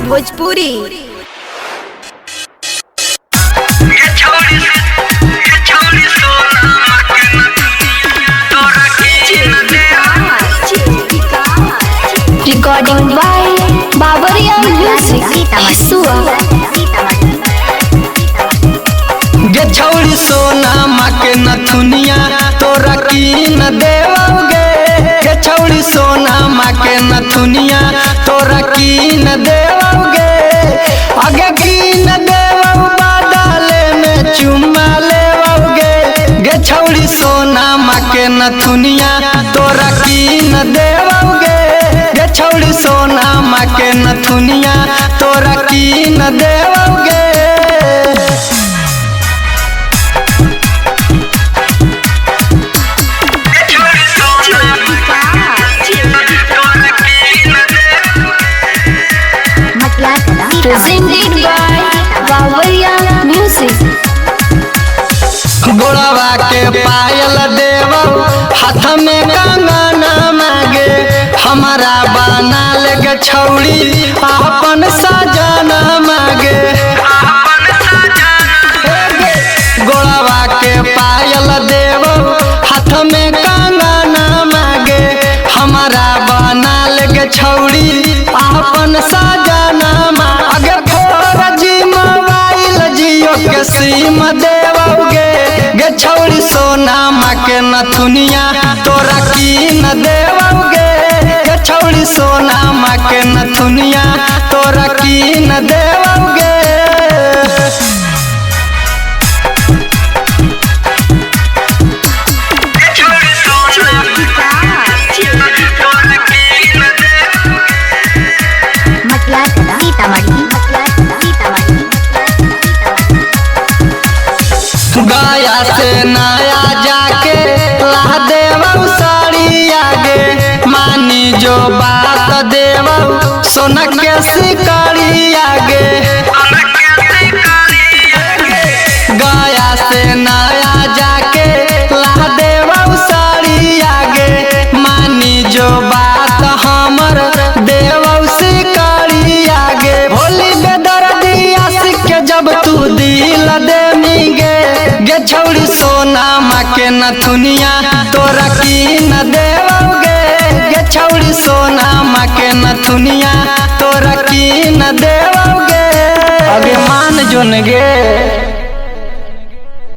Bhojpuri. Recording by Babariya music गे छौड़ी सोना माँ के नथुनिया तोरा की न देवोगे। गे छौड़ी सोना माँ के नथुनिया तोरा की न देवोगे। आगे की न देवो बादले में चुम्मा लेवोगे। गे छौड़ी सोना माँ के नथुनिया तोरा की न देवोगे। गे छौड़ी सोना माँ के नथुनिया तोरा की न देवोगे। presented by Babariya music. गोड़वा के पायल देवो हाथ में कंगन मांगे। हमारा बना ले छौड़ी अपन सजन मांगे। गोड़वा के पायल देवो हाथ में कंगन मांगे। हमारा बना ले छौड़ी अपन सजन मांगे। मोबाइल जियो के सिम देवोगे। गे छौड़ी सोना माँ के नथुनिया तोरा की न देवोगे। गे छौड़ी सोना माँ के नथुनिया तोरा की न देवोगे। गया से नया जाके ला देवो साड़ी आगे। मानी जो बात देवो सोना के शिकारी आगे। गया से नया जाके ला देवो साड़ी आगे। मानी जो बात हमर देवो शिकारी आगे। भोली बेदर्दी आशिक के जब तू दिल दे मिगे। गे छौड़ी सोना माँ के नथुनिया तोरा की न देवोगे। गे छौड़ी सोना माँ के नथुनिया तोरा की न देवोगे। अगे मान जोन गे।